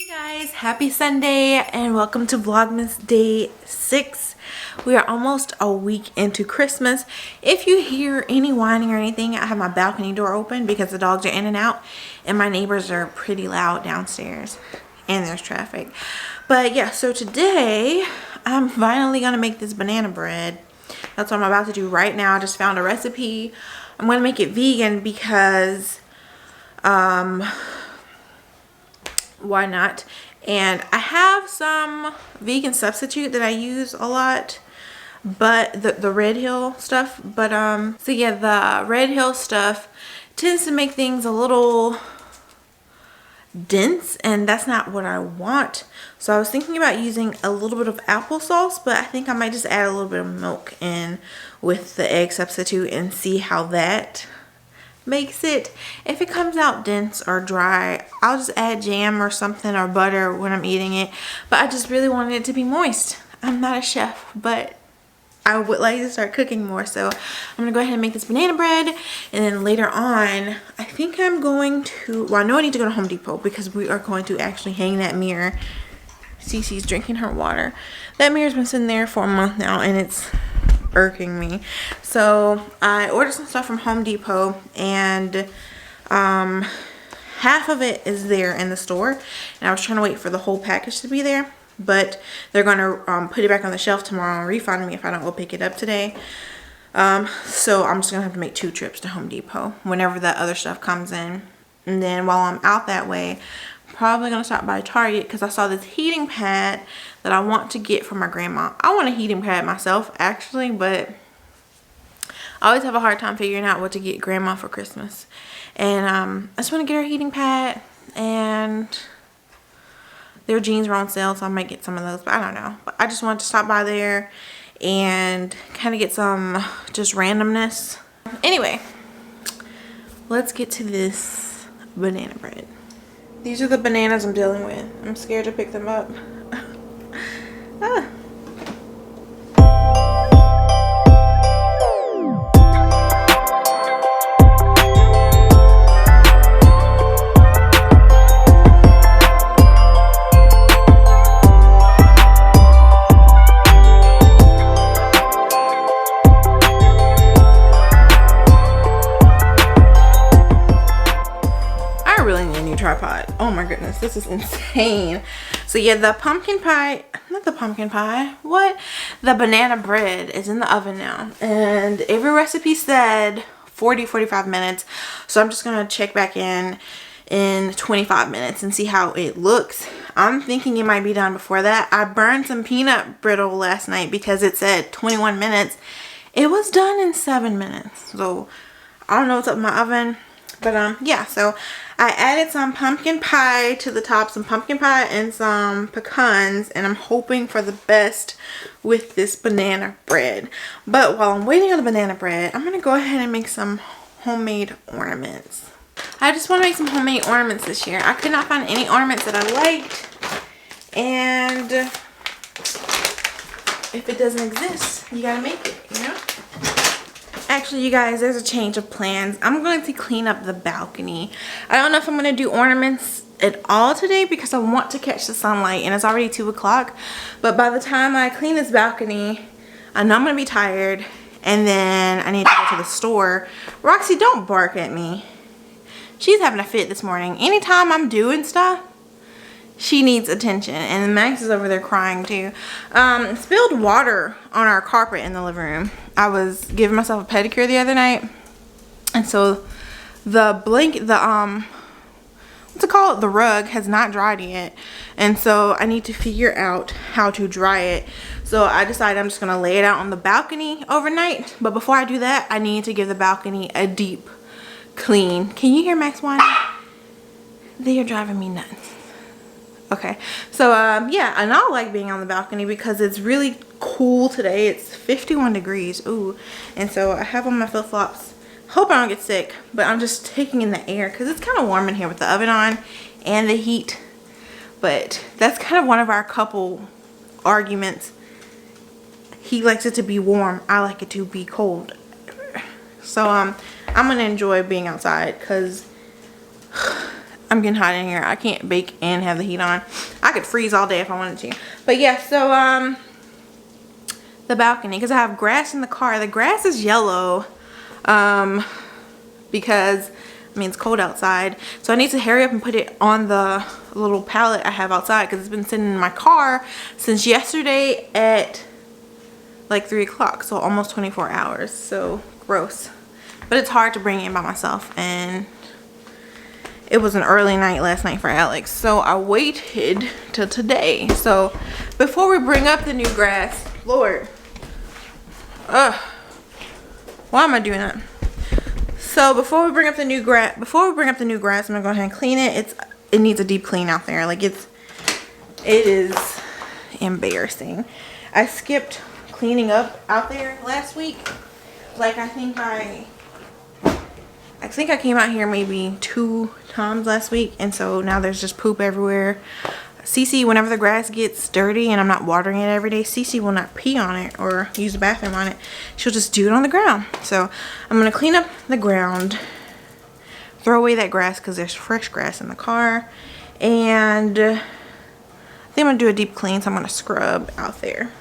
Guys, happy Sunday and welcome to Vlogmas day 6. We are almost a week into Christmas. If you hear any whining or anything, I have my balcony door open because the dogs are in and out and my neighbors are pretty loud downstairs and there's traffic. But yeah, so today I'm finally gonna make this banana bread. That's what I'm about to do right now. I just found a recipe. I'm gonna make it vegan because why not? And I have some vegan substitute that I use a lot, but the Red Hill stuff, but so yeah, the Red Hill stuff tends to make things a little dense and that's not what I want. So I was thinking about using a little bit of applesauce, but I think I might just add a little bit of milk in with the egg substitute and see how that makes it. If it comes out dense or dry, I'll just add jam or something or butter when I'm eating it, but I just really wanted it to be moist. I'm not a chef, but I would like to start cooking more, so I'm gonna go ahead and make this banana bread, and then later on I think I'm going to, well, I know I need to go to Home Depot because we are going to actually hang that mirror. Cece's drinking her water. That mirror's been sitting there for a month now and it's irking me. So I ordered some stuff from Home Depot and half of it is there in the store and I was trying to wait for the whole package to be there, but they're gonna put it back on the shelf tomorrow and refund me if I don't go pick it up today. So I'm just gonna have to make 2 trips to Home Depot whenever that other stuff comes in, and then while I'm out that way I'm probably gonna stop by Target because I saw this heating pad that I want to get for my grandma. I want a heating pad myself actually, but I always have a hard time figuring out what to get grandma for Christmas. And I just want to get her a heating pad, and their jeans were on sale, so I might get some of those, but I don't know. But I just wanted to stop by there and kind of get some just randomness. Anyway, let's get to this banana bread. These are the bananas I'm dealing with. I'm scared to pick them up. Ah. Tripod. Oh my goodness, this is insane. So yeah, the pumpkin pie, not the pumpkin pie, what? The banana bread is in the oven now. And every recipe said 40-45 minutes. So I'm just gonna check back in 25 minutes and see how it looks. I'm thinking it might be done before that. I burned some peanut brittle last night because it said 21 minutes. It was done in 7 minutes. So I don't know what's up in my oven. But yeah, so I added some pumpkin pie to the top, some pumpkin pie and some pecans, and I'm hoping for the best with this banana bread. But while I'm waiting on the banana bread, I'm gonna go ahead and make some homemade ornaments. I just want to make some homemade ornaments this year. I could not find any ornaments that I liked, and if it doesn't exist, you gotta make it, you know? Actually, you guys, there's a change of plans. I'm going to clean up the balcony. I don't know if I'm going to do ornaments at all today because I want to catch the sunlight and it's already 2 o'clock. But by the time I clean this balcony, I know I'm going to be tired and then I need to go to the store. Roxy, don't bark at me. She's having a fit this morning. Anytime I'm doing stuff, she needs attention, and Max is over there crying too. Spilled water on our carpet in the living room. I was giving myself a pedicure the other night, and so the what's it called? The rug has not dried yet, and so I need to figure out how to dry it. So I decided I'm just gonna lay it out on the balcony overnight. But before I do that, I need to give the balcony a deep clean. Can you hear Max whining? They are driving me nuts. Okay, so yeah, and I like being on the balcony because it's really cool today. It's 51 degrees. Ooh, and so I have on my flip-flops. Hope I don't get sick, but I'm just taking in the air because it's kind of warm in here with the oven on and the heat. But that's kind of one of our couple arguments. He likes it to be warm. I like it to be cold. So I'm gonna enjoy being outside because I'm getting hot in here. I can't bake and have the heat on. I could freeze all day if I wanted to. But yeah, so the balcony, because I have grass in the car. The grass is yellow because I mean it's cold outside. So I need to hurry up and put it on the little pallet I have outside because it's been sitting in my car since yesterday at like 3 o'clock. So almost 24 hours. So gross. But it's hard to bring it in by myself, and it was an early night last night for Alex, so I waited till today. So before we bring up the new grass, Lord, why am I doing that? So before we bring up the new grass, I'm gonna go ahead and clean it. It needs a deep clean out there. Like it is embarrassing. I skipped cleaning up out there last week. Like I think I came out here maybe 2 times last week, and so now there's just poop everywhere. Cece, whenever the grass gets dirty and I'm not watering it every day, Cece will not pee on it or use the bathroom on it. She'll just do it on the ground. So I'm gonna clean up the ground, throw away that grass because there's fresh grass in the car, and I think I'm gonna do a deep clean, so I'm gonna scrub out there.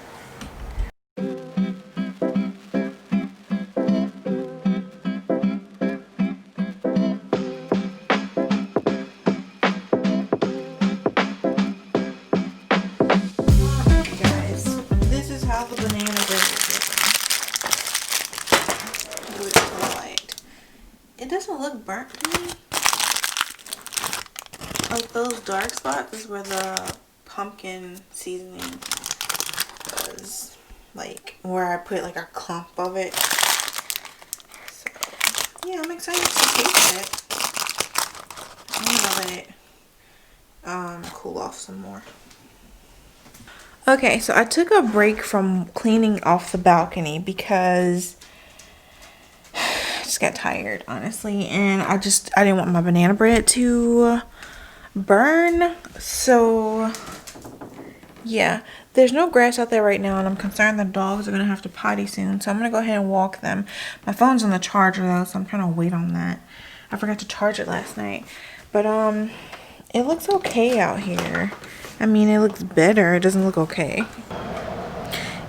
It doesn't look burnt to me. Like those dark spots is where the pumpkin seasoning was, like where I put like a clump of it. So yeah, I'm excited to taste it. I'm gonna let it cool off some more. Okay, so I took a break from cleaning off the balcony because just got tired, honestly, and I didn't want my banana bread to burn. So yeah, there's no grass out there right now, and I'm concerned the dogs are gonna have to potty soon, so I'm gonna go ahead and walk them. My phone's on the charger though, so I'm trying to wait on that. I forgot to charge it last night, but it looks okay out here. I mean, it looks better. It doesn't look okay.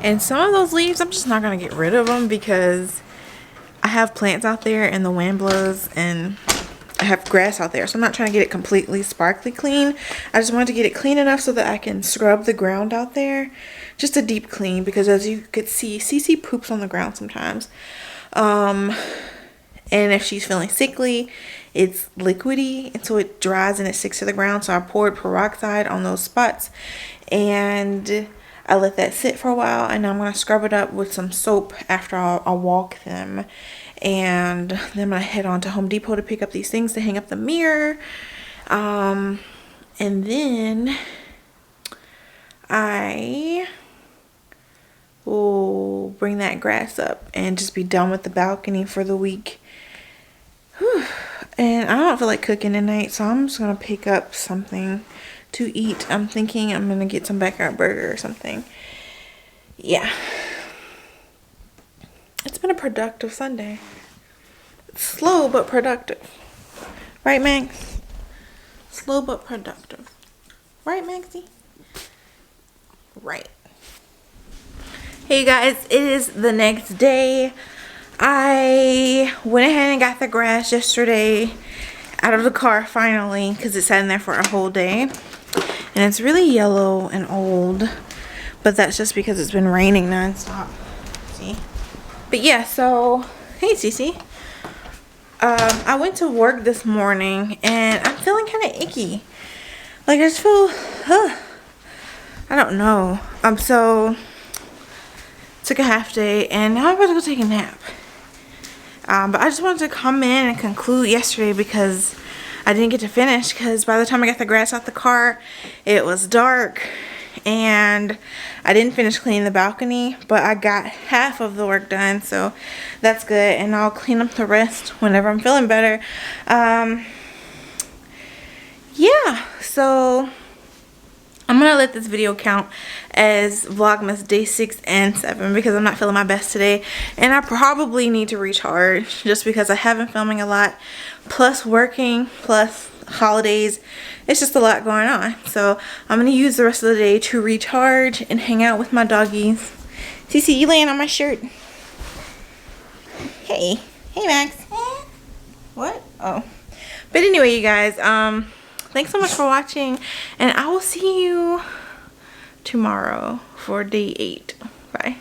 And some of those leaves, I'm just not gonna get rid of them because I have plants out there and the wind blows, and I have grass out there, so I'm not trying to get it completely sparkly clean. I just wanted to get it clean enough so that I can scrub the ground out there. Just a deep clean, because as you could see, Cece poops on the ground sometimes. And if she's feeling sickly, it's liquidy, and so it dries and it sticks to the ground. So I poured peroxide on those spots, and I let that sit for a while, and I'm going to scrub it up with some soap after I'll walk them. And then I'm going to head on to Home Depot to pick up these things to hang up the mirror. And then I will bring that grass up and just be done with the balcony for the week. Whew. And I don't feel like cooking tonight, so I'm just going to pick up something to eat. I'm thinking I'm going to get some backyard burger or something. Yeah. It's been a productive Sunday. Slow but productive. Right, Max? Slow but productive. Right, Maxie? Right. Hey guys, it is the next day. I went ahead and got the grass yesterday out of the car finally, because it sat in there for a whole day. And it's really yellow and old, but that's just because it's been raining nonstop. See? But yeah, so hey Cece. I went to work this morning and I'm feeling kind of icky. Like I just feel, I don't know. So took a half day and now I'm about to go take a nap. But I just wanted to come in and conclude yesterday because I didn't get to finish, because by the time I got the grass out the car, it was dark and I didn't finish cleaning the balcony, but I got half of the work done, so that's good, and I'll clean up the rest whenever I'm feeling better. Yeah, so I'm gonna let this video count as Vlogmas day 6 and 7 because I'm not feeling my best today, and I probably need to recharge just because I have been filming a lot, plus working, plus holidays. It's just a lot going on. So I'm going to use the rest of the day to recharge and hang out with my doggies. Cece, you laying on my shirt? Hey. Hey, Max. What? Oh. But anyway, you guys, thanks so much for watching. And I will see you tomorrow for day 8. Bye.